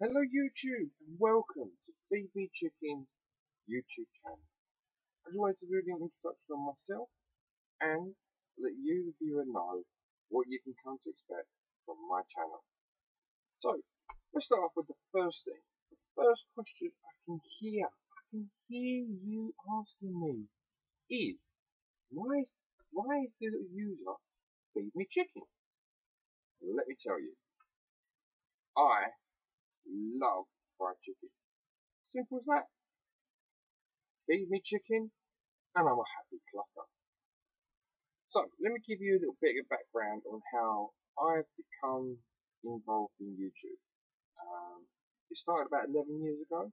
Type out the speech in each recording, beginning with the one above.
Hello YouTube and welcome to Feed Me Chicken YouTube channel. I just wanted to do an introduction on myself and let you the viewer know what you can come to expect from my channel. So let's start off with the first thing. The first question I can hear you asking me is why is the user Feed Me Chicken? Let me tell you, I love fried chicken. Simple as that. Feed me chicken and I'm a happy clucker. So, let me give you a little bit of background on how I've become involved in YouTube. It started about 11 years ago.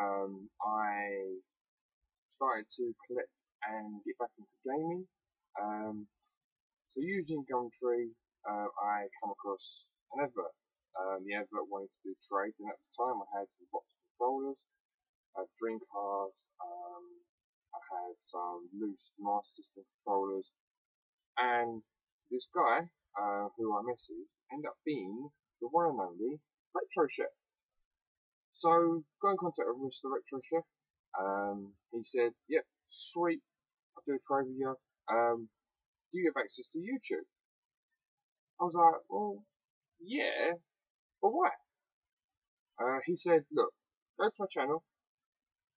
I started to collect and get back into gaming. Um, so, using Gumtree, I come across an advert. The advert wanted to do trade, and at the time I had some box controllers, I had Dreamcast, I had some loose Master System controllers, and this guy, who I messaged, ended up being the one and only Retro Chef. So, got in contact with Mr. Retro Chef. He said, yep, sweet, I'll do a trade with you. Do you have access to YouTube? I was like, well, yeah, but why? He said, look, go to my channel,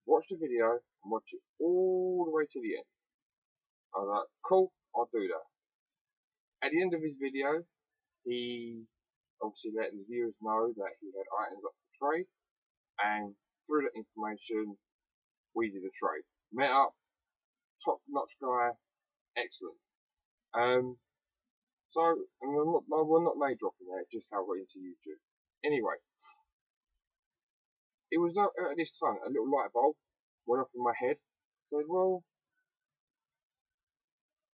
watch the video, and watch it all the way to the end. I was like, cool, I'll do that. At the end of his video, he obviously let the viewers know that he had items up for trade, and through that information, we did a trade. Met up, top notch guy, excellent. Um, so, and we're not name dropping there, just how I got into YouTube. Anyway, it was at this time a little light bulb went off in my head. Said, well,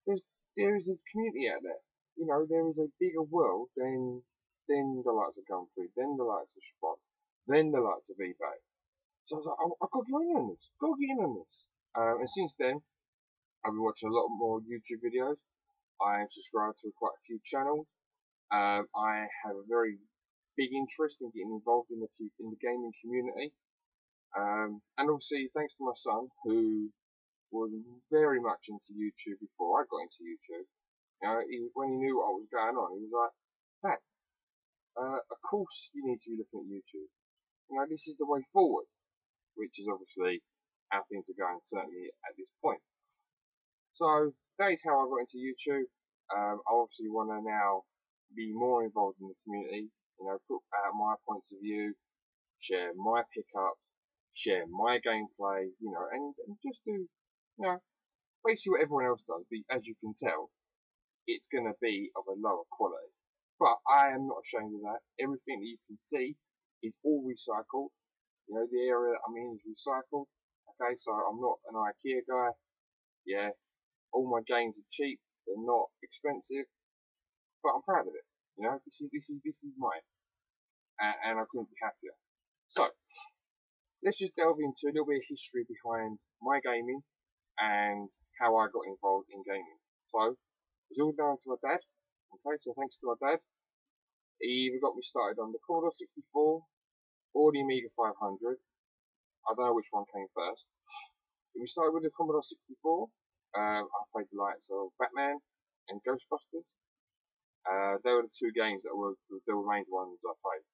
there is a community out there. You know, there is a bigger world than the likes of Gumtree, then the likes of Sprott, then the likes of eBay. So I was like, I've got to get in on this. Got to get in on this. And since then, I've been watching a lot more YouTube videos. I am subscribed to quite a few channels. I have a very big interest in getting involved in the gaming community. And obviously, thanks to my son, who was very much into YouTube before I got into YouTube. You know, when he knew what was going on, he was like, "Dad, of course you need to be looking at YouTube. You know, this is the way forward." Which is obviously how things are going, certainly at this point. So that is how I got into YouTube. I obviously want to now be more involved in the community, you know, put out my points of view, share my pickups, share my gameplay, you know, and just do, you know, basically what everyone else does. But as you can tell, it's going to be of a lower quality. But I am not ashamed of that. Everything that you can see is all recycled. You know, the area that I'm in is recycled. Okay, so I'm not an IKEA guy. Yeah, all my games are cheap. They're not expensive, but I'm proud of it. You know, this is mine, and I couldn't be happier. So let's just delve into a little bit of history behind my gaming and how I got involved in gaming. So it's all down to my dad. Okay, so thanks to my dad, he either got me started on the Commodore 64 or the Amiga 500. I don't know which one came first. If we started with the Commodore 64, I played the likes of Batman and Ghostbusters. They were the two games that were the main ones I played.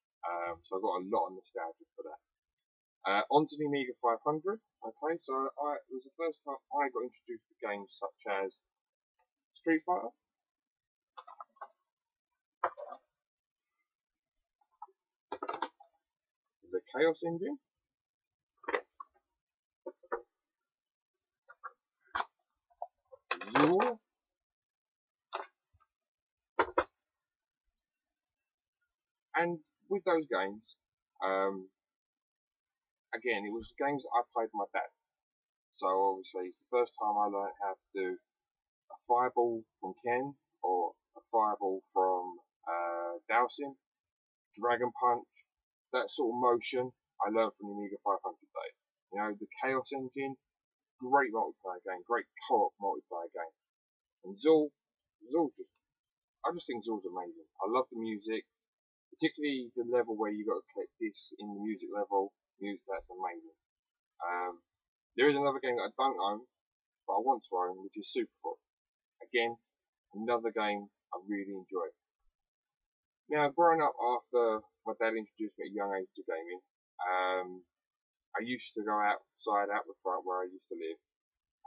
So I got a lot of nostalgia for that. Onto the Amiga 500. Okay, so it was the first time I got introduced to games such as Street Fighter, the Chaos Engine, Zool, and with those games, um, again, it was games that I played with my dad. So obviously, it's the first time I learned how to do a fireball from Ken or a fireball from Dowsing, Dragon Punch, that sort of motion I learned from the Amiga 500 days. You know, the Chaos Engine, great multiplayer game, great co-op multiplayer game. And Zool just, I just think Zool's amazing. I love the music, the Particularly the level where you got to click this in the music level. That's amazing. There is another game that I don't own, but I want to own, which is Superbook. Again, another game I really enjoy. Now, growing up after my dad introduced me at a young age to gaming, I used to go outside out the front where I used to live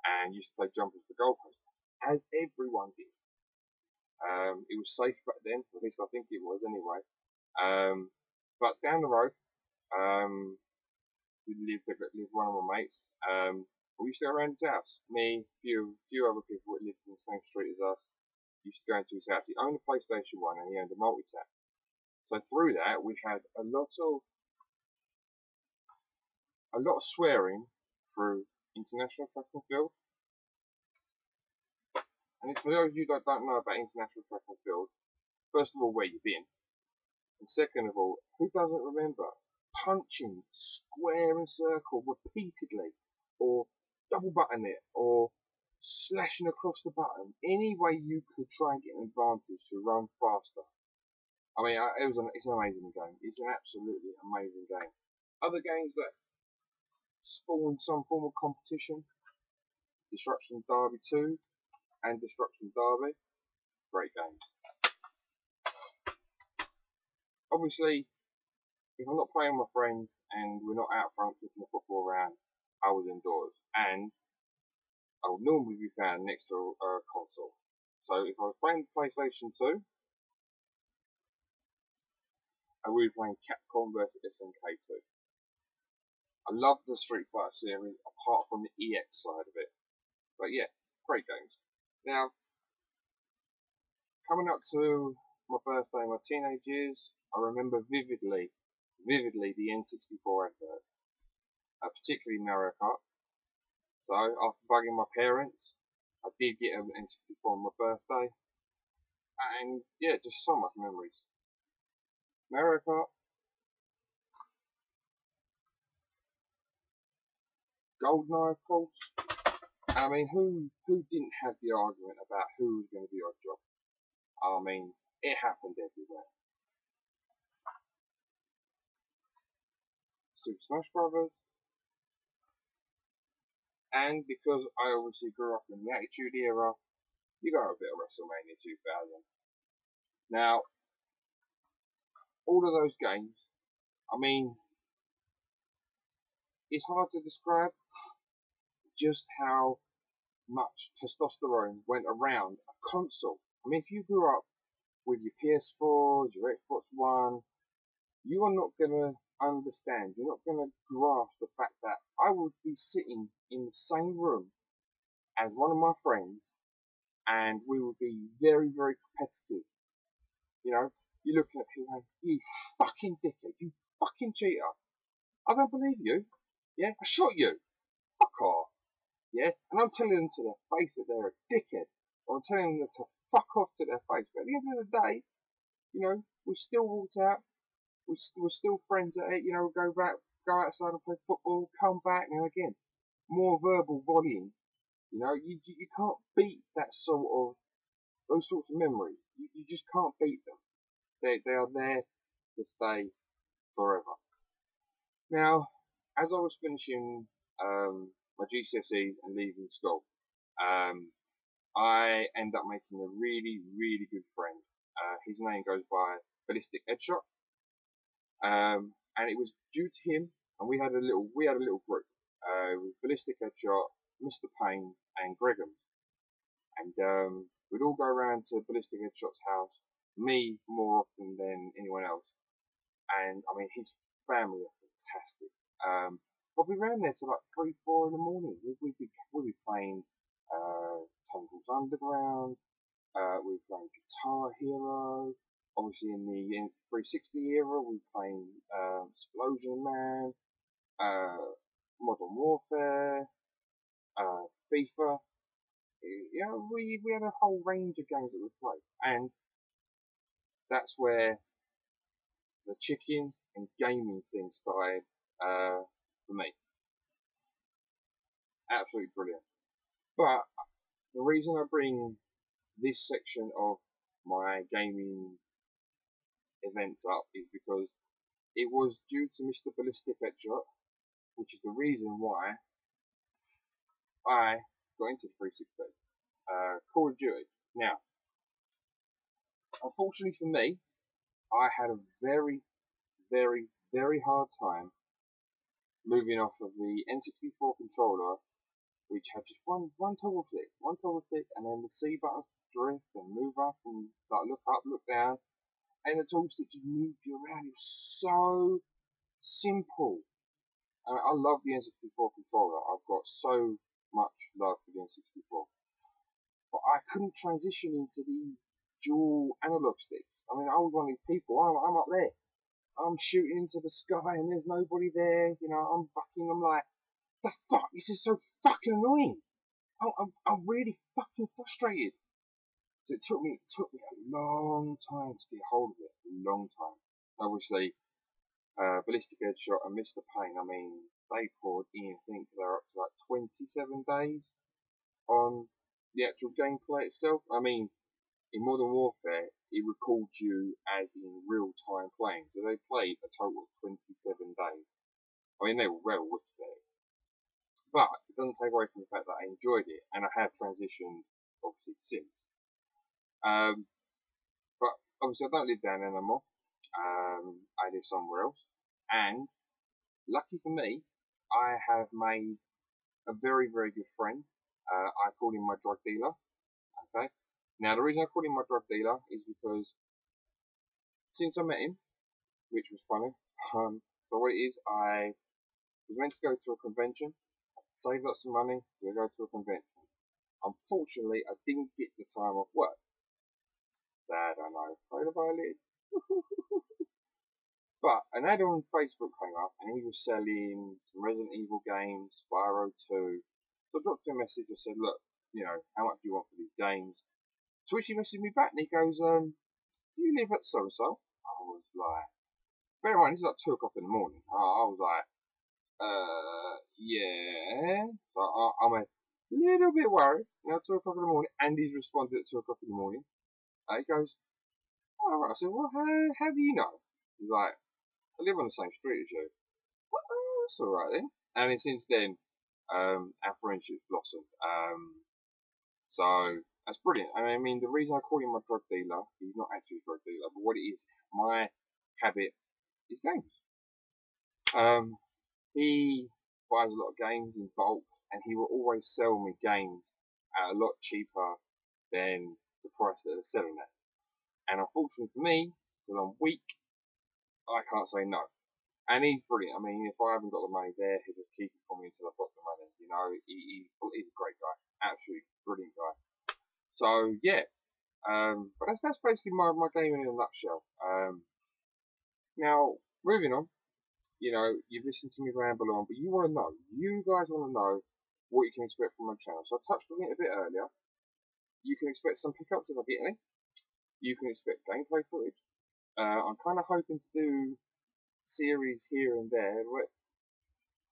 and used to play jumpers for goalposts, as everyone did. It was safe back then, at least I think it was anyway. But down the road, we lived with one of my mates. We used to go around his house. Me, few other people that lived in the same street as us used to go into his house. He owned a PlayStation 1 and he owned a multi-tap. So through that, we had a lot of swearing through international track and field. And for those of you that don't know about international track and field, first of all, where you've been, and second of all, who doesn't remember punching square and circle repeatedly, or double button it, or slashing across the button, any way you could try and get an advantage to run faster. I mean, it's an amazing game. It's an absolutely amazing game. Other games that spawned some form of competition, Destruction Derby 2 and Destruction Derby, great games. Obviously, if I'm not playing with my friends and we're not out front kicking the football around, I was indoors, and I would normally be found next to a console. So if I was playing PlayStation 2, I would be playing Capcom vs SNK 2. I love the Street Fighter series, apart from the EX side of it. But yeah, great games. Now, coming up to my birthday, my teenage years, I remember vividly the N64 advert, particularly Mario Kart. So after bugging my parents, I did get an N64 on my birthday, and yeah, just so much memories. Mario Kart, GoldenEye, of course. I mean, who didn't have the argument about who was going to be Oddjob? I mean, it happened everywhere. Super Smash Brothers, and because I obviously grew up in the Attitude Era, you got a bit of WrestleMania 2000. Now, all of those games, I mean, it's hard to describe just how much testosterone went around a console. I mean, if you grew up with your PS4s, your Xbox One, you are not going to understand, you're not going to grasp the fact that I would be sitting in the same room as one of my friends and we would be very, very competitive. You know, you're looking at people like, you fucking dickhead, you fucking cheater. I don't believe you. Yeah, I shot you. Fuck off. Yeah, and I'm telling them to their face that they're a dickhead. Or I'm telling them to fuck off to their face. But at the end of the day, you know, we still walked out. We're still friends at it. You know, go outside and play football, come back, and again, more verbal volleying. You know, you can't beat that sort of, those sorts of memories. You just can't beat them. They are there to stay forever. Now, as I was finishing my GCSEs and leaving school, I end up making a really, really good friend. His name goes by Ballistic Headshot, and it was due to him, and we had a little group with Ballistic Headshot, Mr. Payne, and Gregum, and we'd all go around to Ballistic Headshot's house, me more often than anyone else, and I mean his family are fantastic. But we ran there till like 3, 4 in the morning. We'd be playing Tangles Underground. We were playing Guitar Hero. Obviously, in the N360 era, we were playing Explosion Man, Modern Warfare, FIFA. You know, we had a whole range of games that we played, and that's where the chicken and gaming thing started for me. Absolutely brilliant. But the reason I bring this section of my gaming events up is because it was due to Mr. Ballistic Headshot, which is the reason why I got into 360. Call of Duty. Now, unfortunately for me, I had a very, very, very hard time moving off of the N64 controller, which had just one toggle flick, and then the C buttons to drift and move up and like look up, look down, and the toggle stick just moved you around. It was so simple. I love the N64 controller. I've got so much love for the N64, but I couldn't transition into the dual analog sticks. I mean, I was one of these people. I'm up there. I'm shooting into the sky and there's nobody there. You know, I'm like, the fuck? This is so fucking annoying. I'm really fucking frustrated. So it took me a long time to get hold of it. A long time. Obviously, Ballistic Headshot and Mr. Pain, I mean, they poured in, I think they're up to like 27 days on the actual gameplay itself. I mean, in Modern Warfare, it records you as in real time playing. So they played a total of 27 days. I mean, they were well with it. But it doesn't take away from the fact that I enjoyed it, and I have transitioned, obviously, since. But obviously, I don't live down there anymore. I live somewhere else. And lucky for me, I have made a very, very good friend. I call him my drug dealer. Okay. Now, the reason I call him my drug dealer is because since I met him, which was funny, so what it is, I was meant to go to a convention, saved up some money to go to a convention. Unfortunately, I didn't get the time off work. Sad, I know. Played a violin. But an ad on Facebook came up and he was selling some Resident Evil games, Spyro 2. So I dropped him a message and said, look, you know, how much do you want for these games? To which he messaged me back and he goes, do you live at so-and-so? I was like, bear in mind, this is like 2 o'clock in the morning. I was like, yeah. So I'm a little bit worried, 2 o'clock in the morning, and he's responded at 2 o'clock in the morning. He goes, oh, right. I said, well, how do you know? He's like, I live on the same street as you. Well, that's alright then. And then since then, our friendship's blossomed. So that's brilliant. I mean, the reason I call him my drug dealer, he's not actually a drug dealer, but what it is, my habit is games. He buys a lot of games in bulk, and he will always sell me games at a lot cheaper than the price that they're selling at. And unfortunately for me, because I'm weak, I can't say no. And he's brilliant. I mean, if I haven't got the money there, he'll just keep it for me until I've got the money. You know, he's a great guy. Absolutely brilliant guy. So, yeah. But that's basically my game in a nutshell. Now, moving on. You know, you've listened to me ramble on, but you guys want to know what you can expect from my channel. So I touched on it a bit earlier. You can expect some pickups if I get any. You can expect gameplay footage. I'm kind of hoping to do series here and there, but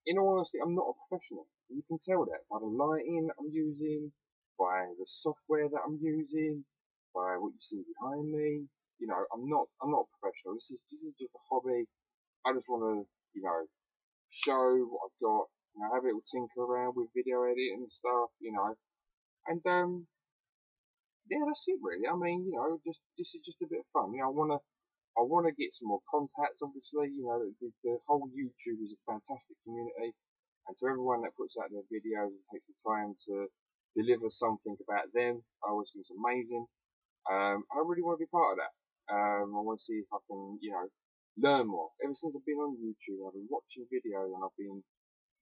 in all honesty, I'm not a professional. You can tell that by the lighting that I'm using, by the software that I'm using, by what you see behind me. You know, I'm not a professional. This is just a hobby. I just want to, you know, show what I've got. You know, have a little tinker around with video editing and stuff. You know, and yeah, that's it really. I mean, you know, this is just a bit of fun. You know, I wanna get some more contacts. Obviously, you know, the whole YouTube is a fantastic community, and to everyone that puts out their videos and takes the time to deliver something about them, I always think it's amazing. I really want to be part of that. I want to see if I can, you know, learn more. Ever since I've been on YouTube, I've been watching videos and I've been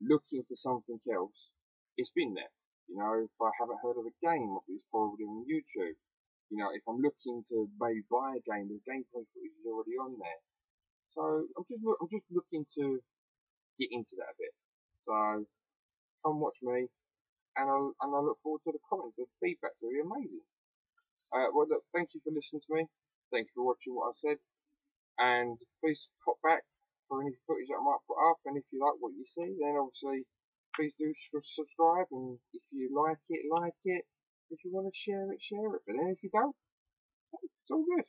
looking for something else. It's been there. You know, if I haven't heard of a game, it's probably on YouTube. You know, if I'm looking to maybe buy a game, the gameplay footage is already on there. So I'm just looking to get into that a bit. So come watch me, and I look forward to the comments. The feedback's really amazing. Well, look, thank you for listening to me. Thank you for watching what I've said, and please pop back for any footage that I might put up. And if you like what you see, then obviously please do subscribe. And if you like it, like it. If you want to share it, share it. But then if you don't, it's all good.